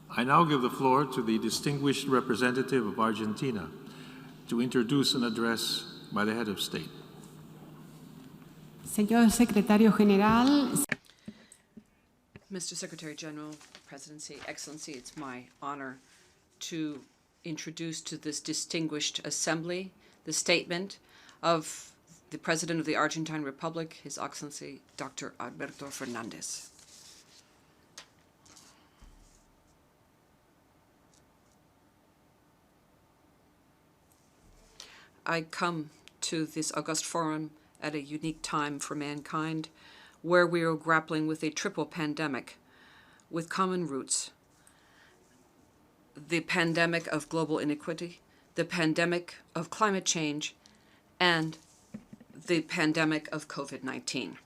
I now give the floor to the distinguished representative of Argentina to introduce an address by the head of state. Señor Secretario General. Mr. Secretary General, Presidency, Excellency, it's my honor to introduce to this distinguished assembly the statement of the President of the Argentine Republic, His Excellency, Dr. Alberto Fernández. I come to this august forum at a unique time for mankind, where we are grappling with a triple pandemic with common roots: the pandemic of global inequity, the pandemic of climate change, and the pandemic of COVID-19.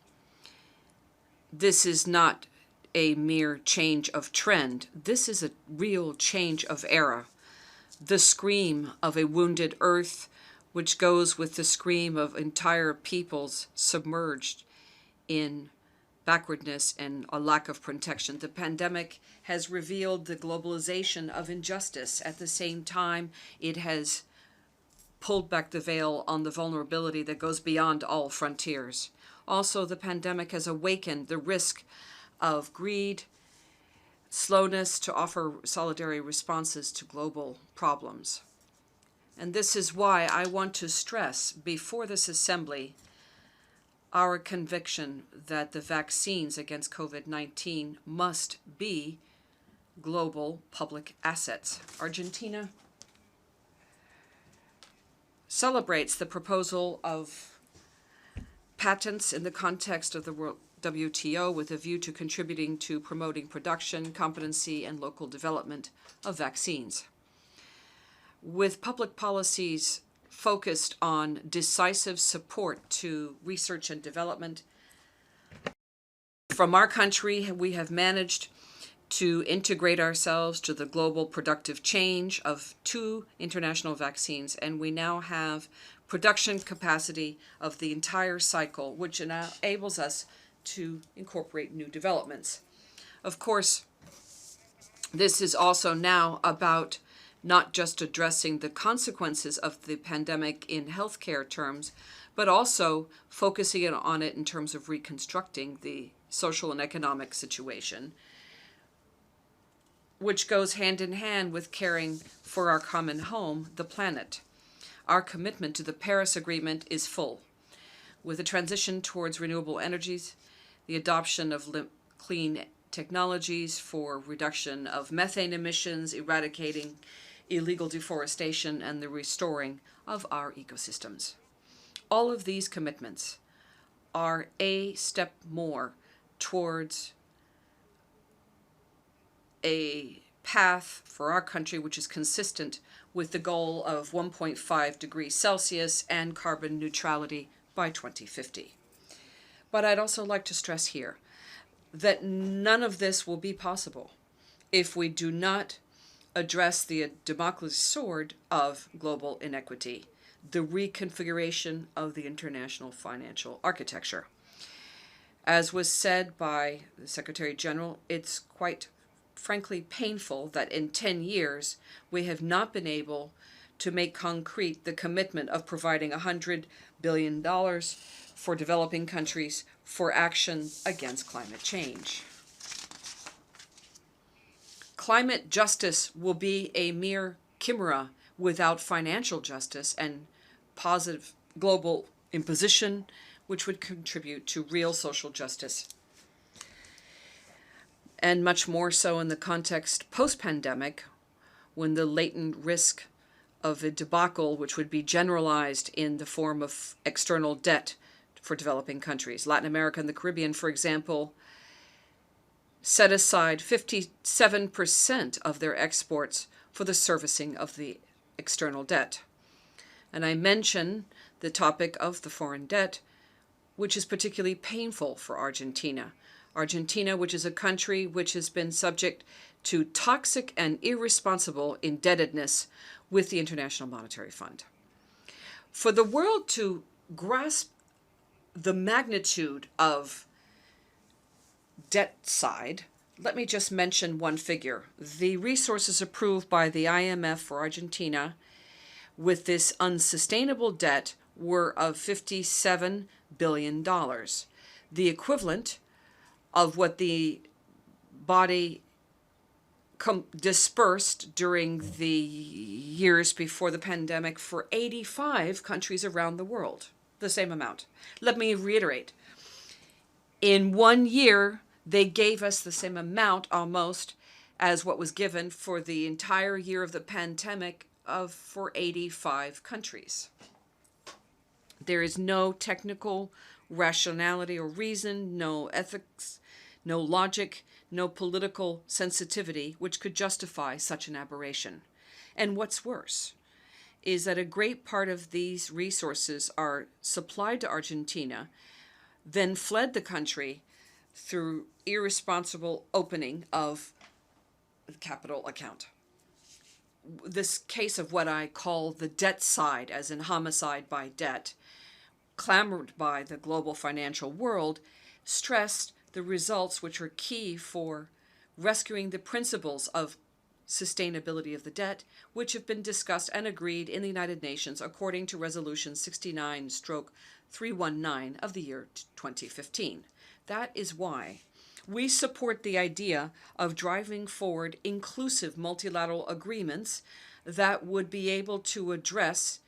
This is not a mere change of trend. This is a real change of era. The scream of a wounded earth, which goes with the scream of entire peoples submerged in backwardness and a lack of protection. The pandemic has revealed the globalization of injustice. At the same time, it has pulled back the veil on the vulnerability that goes beyond all frontiers. Also, the pandemic has awakened the risk of greed, slowness to offer solidarity responses to global problems. And this is why I want to stress before this assembly our conviction that the vaccines against COVID-19 must be global public assets. Argentina celebrates the proposal of patents in the context of the WTO with a view to contributing to promoting production, competency, and local development of vaccines. With public policies focused on decisive support to research and development, from our country, we have managed to integrate ourselves to the global productive change of 2 international vaccines, and we now have production capacity of the entire cycle, which enables us to incorporate new developments. Of course, this is also now about not just addressing the consequences of the pandemic in healthcare terms, but also focusing on it in terms of reconstructing the social and economic situation, which goes hand in hand with caring for our common home, the planet. Our commitment to the Paris Agreement is full. With the transition towards renewable energies, the adoption of clean technologies for reduction of methane emissions, eradicating illegal deforestation, and the restoring of our ecosystems. All of these commitments are a step more towards a path for our country which is consistent with the goal of 1.5 degrees Celsius and carbon neutrality by 2050. But I'd also like to stress here that none of this will be possible if we do not address the Damocles sword of global inequity, the reconfiguration of the international financial architecture. As was said by the Secretary General, it's quite frankly painful that in 10 years we have not been able to make concrete the commitment of providing $100 billion for developing countries for action against climate change. Climate justice will be a mere chimera without financial justice and positive global imposition, which would contribute to real social justice. And much more so in the context post-pandemic, when the latent risk of a debacle which would be generalized in the form of external debt for developing countries. Latin America and the Caribbean, for example, set aside 57% of their exports for the servicing of the external debt. And I mention the topic of the foreign debt, which is particularly painful for Argentina. Argentina, which is a country which has been subject to toxic and irresponsible indebtedness with the International Monetary Fund. For the world to grasp the magnitude of debt side, let me just mention one figure. The resources approved by the IMF for Argentina with this unsustainable debt were of $57 billion, the equivalent of what the body dispersed during the years before the pandemic for 85 countries around the world, the same amount. Let me reiterate. In 1 year, they gave us the same amount almost as what was given for the entire year of the pandemic for 85 countries. There is no technical rationality or reason, no ethics, no logic, no political sensitivity which could justify such an aberration. And what's worse is that a great part of these resources are supplied to Argentina, then fled the country through irresponsible opening of the capital account. This case of what I call the debt side, as in homicide by debt, clamored by the global financial world, stressed the results which are key for rescuing the principles of sustainability of the debt, which have been discussed and agreed in the United Nations according to Resolution 69/319 of the year 2015. That is why we support the idea of driving forward inclusive multilateral agreements that would be able to address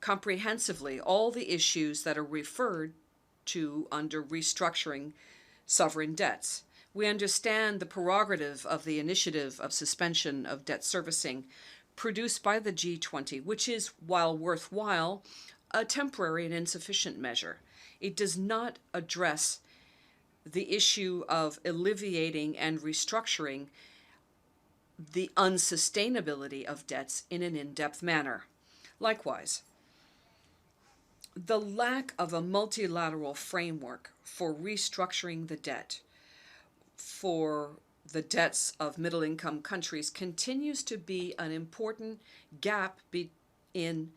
comprehensively all the issues that are referred to under restructuring sovereign debts. We understand the prerogative of the initiative of suspension of debt servicing produced by the G20, which is, while worthwhile, a temporary and insufficient measure. It does not address the issue of alleviating and restructuring the unsustainability of debts in an in-depth manner. Likewise, the lack of a multilateral framework for restructuring the debt for the debts of middle-income countries continues to be an important gap in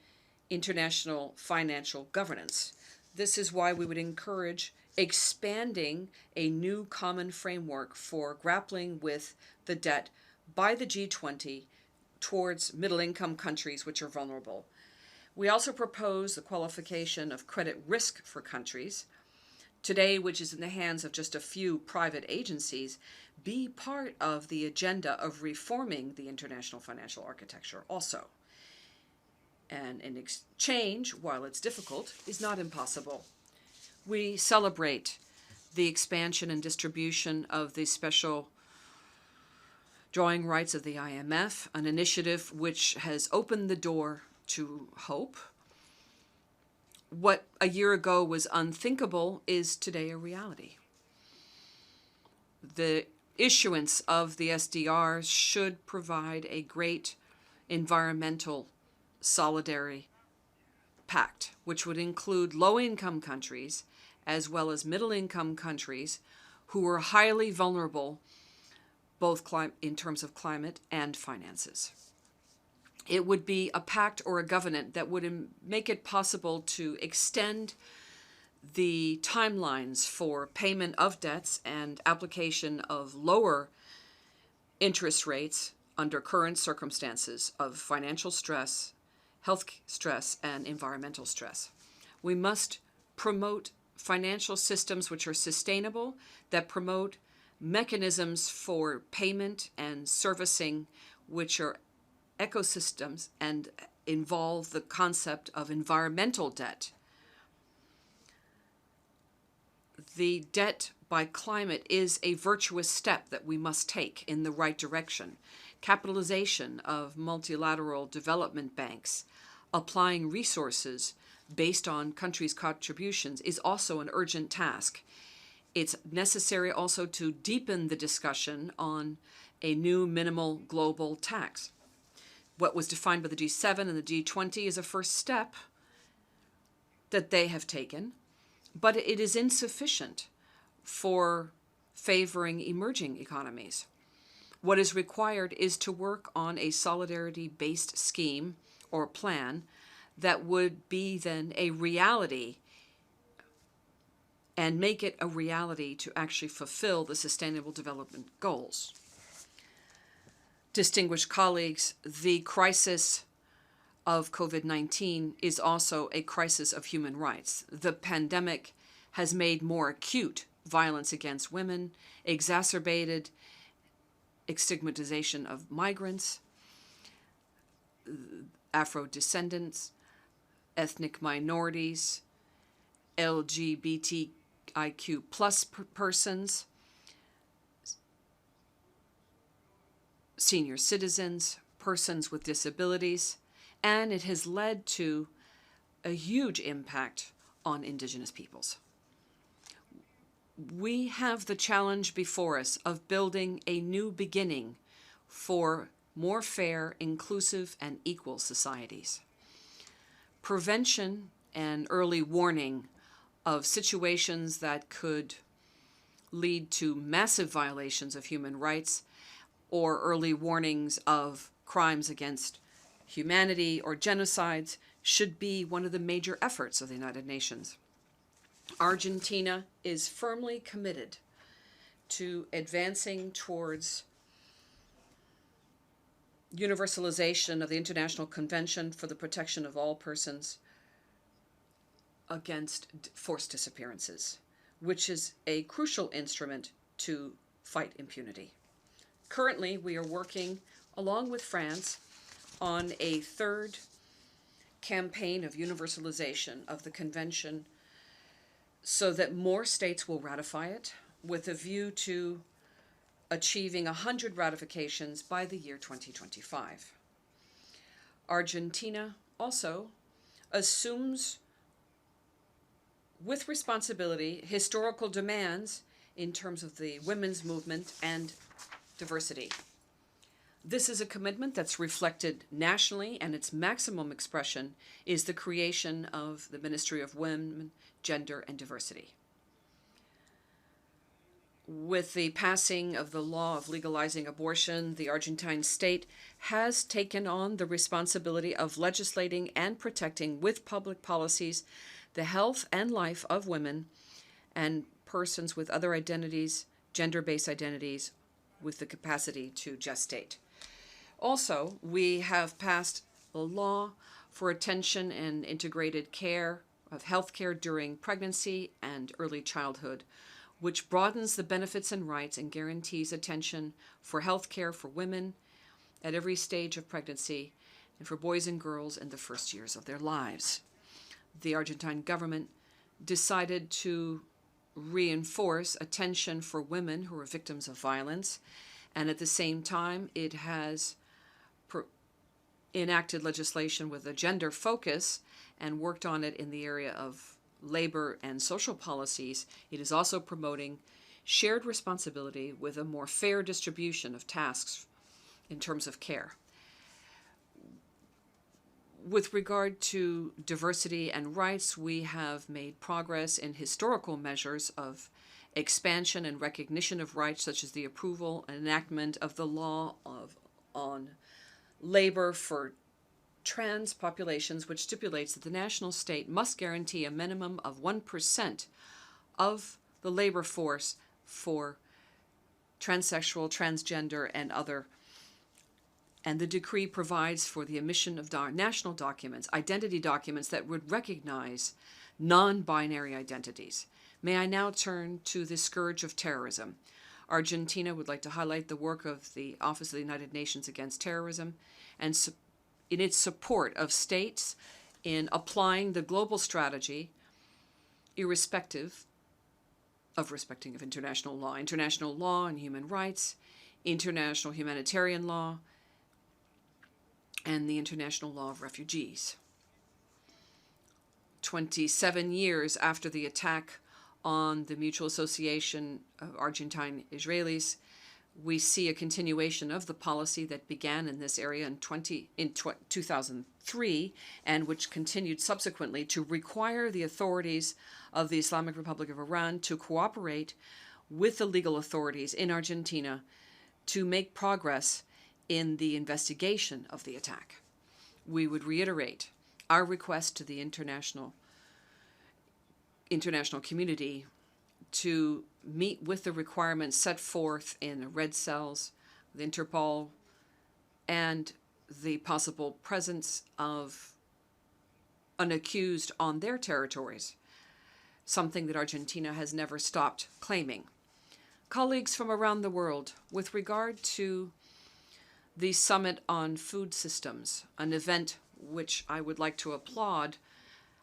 international financial governance. This is why we would encourage expanding a new common framework for grappling with the debt by the G20 towards middle-income countries which are vulnerable. We also propose the qualification of credit risk for countries, today which is in the hands of just a few private agencies, be part of the agenda of reforming the international financial architecture also. And in exchange, while it's difficult, is not impossible. We celebrate the expansion and distribution of the special drawing rights of the IMF, an initiative which has opened the door to hope. What a year ago was unthinkable is today a reality. The issuance of the SDRs should provide a great environmental solidarity pact, which would include low-income countries as well as middle-income countries who are highly vulnerable both in terms of climate and finances. It would be a pact or a covenant that would make it possible to extend the timelines for payment of debts and application of lower interest rates under current circumstances of financial stress, health stress, and environmental stress. We must promote financial systems which are sustainable, that promote mechanisms for payment and servicing which are ecosystems and involve the concept of environmental debt. The debt by climate is a virtuous step that we must take in the right direction. Capitalization of multilateral development banks, applying resources based on countries' contributions is also an urgent task. It's necessary also to deepen the discussion on a new minimal global tax. What was defined by the G7 and the G20 is a first step that they have taken, but it is insufficient for favoring emerging economies. What is required is to work on a solidarity-based scheme or plan that would be then a reality and make it a reality to actually fulfill the Sustainable Development Goals. Distinguished colleagues, the crisis of COVID-19 is also a crisis of human rights. The pandemic has made more acute violence against women, exacerbated stigmatization of migrants, Afro-descendants, ethnic minorities, LGBTIQ plus persons, senior citizens, persons with disabilities, and it has led to a huge impact on Indigenous peoples. We have the challenge before us of building a new beginning for more fair, inclusive, and equal societies. Prevention and early warning of situations that could lead to massive violations of human rights or early warnings of crimes against humanity or genocides should be one of the major efforts of the United Nations. Argentina is firmly committed to advancing towards universalization of the International Convention for the Protection of All Persons Against Forced Disappearances, which is a crucial instrument to fight impunity. Currently, we are working, along with France, on a third campaign of universalization of the convention so that more states will ratify it, with a view to achieving 100 ratifications by the year 2025. Argentina also assumes with responsibility historical demands in terms of the women's movement and diversity. This is a commitment that's reflected nationally, and its maximum expression is the creation of the Ministry of Women, Gender, and Diversity. With the passing of the law of legalizing abortion, the Argentine state has taken on the responsibility of legislating and protecting with public policies the health and life of women and persons with other identities, gender-based identities, with the capacity to gestate. Also, we have passed a law for attention and integrated care of health care during pregnancy and early childhood, which broadens the benefits and rights and guarantees attention for health care for women at every stage of pregnancy and for boys and girls in the first years of their lives. The Argentine government decided to reinforce attention for women who are victims of violence, and at the same time, it has enacted legislation with a gender focus and worked on it in the area of labor and social policies. It is also promoting shared responsibility with a more fair distribution of tasks in terms of care. With regard to diversity and rights, we have made progress in historical measures of expansion and recognition of rights, such as the approval and enactment of the law on labor for trans populations, which stipulates that the national state must guarantee a minimum of 1% of the labor force for transsexual, transgender, and other. And the decree provides for the emission of national documents, identity documents that would recognize non-binary identities. May I now turn to the scourge of terrorism. Argentina would like to highlight the work of the Office of the United Nations Against Terrorism and in its support of states in applying the global strategy irrespective of respecting of international law and human rights, international humanitarian law, and the international law of refugees. 27 years after the attack on the Mutual Association of Argentine Israelis, we see a continuation of the policy that began in this area in 2003 and which continued subsequently to require the authorities of the Islamic Republic of Iran to cooperate with the legal authorities in Argentina to make progress in the investigation of the attack. We would reiterate our request to the international community to meet with the requirements set forth in the red cells, the Interpol, and the possible presence of an accused on their territories, something that Argentina has never stopped claiming. Colleagues from around the world, with regard to the Summit on Food Systems, an event which I would like to applaud,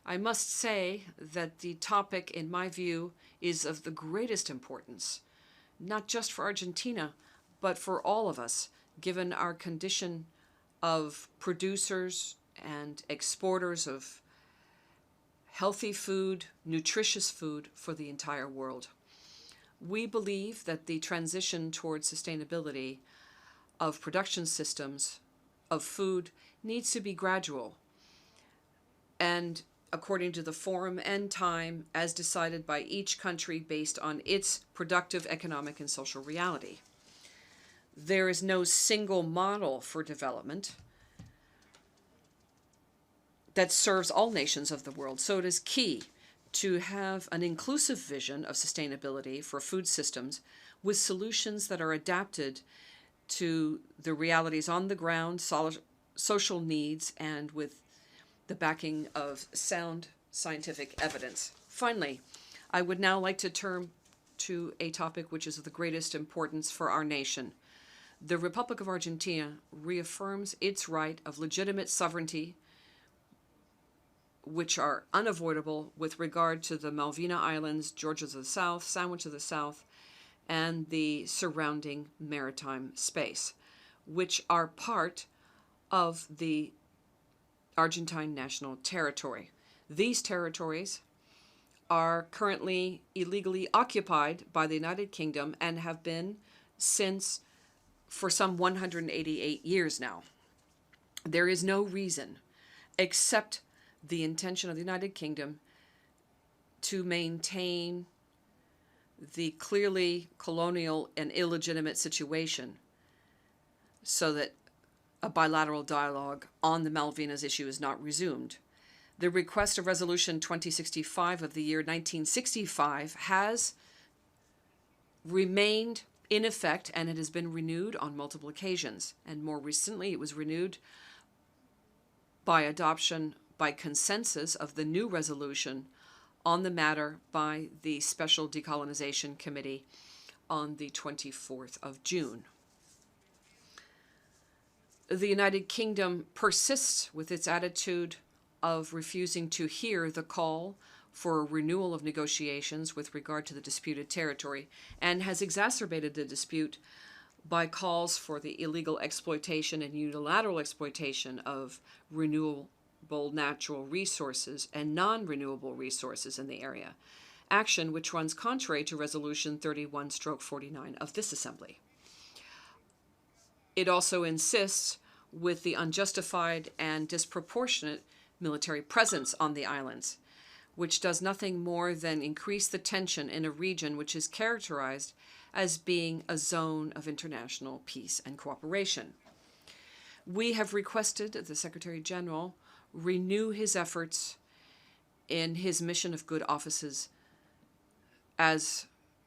I must say that the topic, in my view, is of the greatest importance, not just for Argentina, but for all of us, given our condition of producers and exporters of healthy food, nutritious food for the entire world. We believe that the transition towards sustainability of production systems of food needs to be gradual and according to the form and time as decided by each country based on its productive, economic, and social reality. There is no single model for development that serves all nations of the world, so it is key to have an inclusive vision of sustainability for food systems with solutions that are adapted to the realities on the ground, social needs, and with the backing of sound scientific evidence. Finally, I would now like to turn to a topic which is of the greatest importance for our nation. The Republic of Argentina reaffirms its right of legitimate sovereignty, which are unavoidable with regard to the Malvina Islands, Georgia to the south, Sandwich to the south, and the surrounding maritime space, which are part of the Argentine national territory. These territories are currently illegally occupied by the United Kingdom and have been for some 188 years now. There is no reason except the intention of the United Kingdom to maintain the clearly colonial and illegitimate situation so that a bilateral dialogue on the Malvinas issue is not resumed. The request of Resolution 2065 of the year 1965 has remained in effect, and it has been renewed on multiple occasions. And more recently, it was renewed by adoption by consensus of the new resolution on the matter by the Special Decolonization Committee on the 24th of June. The United Kingdom persists with its attitude of refusing to hear the call for a renewal of negotiations with regard to the disputed territory and has exacerbated the dispute by calls for the illegal exploitation and unilateral exploitation of renewable natural resources and non-renewable resources in the area, action which runs contrary to Resolution 31/49 of this Assembly. It also insists with the unjustified and disproportionate military presence on the islands, which does nothing more than increase the tension in a region which is characterized as being a zone of international peace and cooperation. We have requested that the Secretary General renew his efforts in his mission of good offices as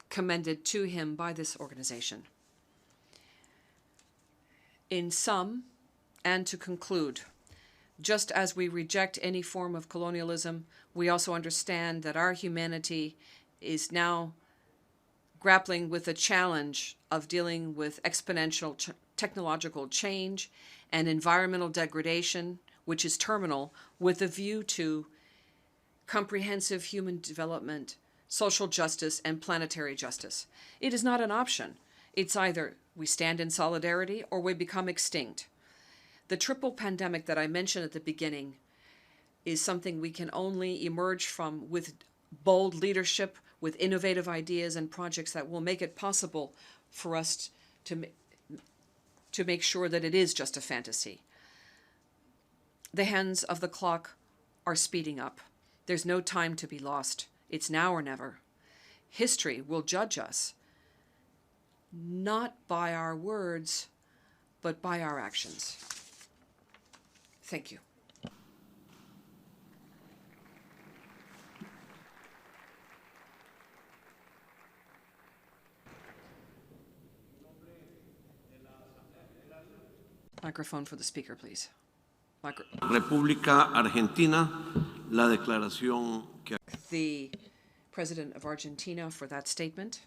commended to him by this organization. In sum, and to conclude, just as we reject any form of colonialism, we also understand that our humanity is now grappling with the challenge of dealing with exponential technological change and environmental degradation, which is terminal, with a view to comprehensive human development, social justice, and planetary justice. It is not an option. It's either we stand in solidarity or we become extinct. The triple pandemic that I mentioned at the beginning is something we can only emerge from with bold leadership, with innovative ideas and projects that will make it possible for us to make sure that it is just a fantasy. The hands of the clock are speeding up. There's no time to be lost. It's now or never. History will judge us, not by our words, but by our actions. Thank you. Microphone for the speaker, please. República Argentina, la declaración que The President of Argentina for that statement.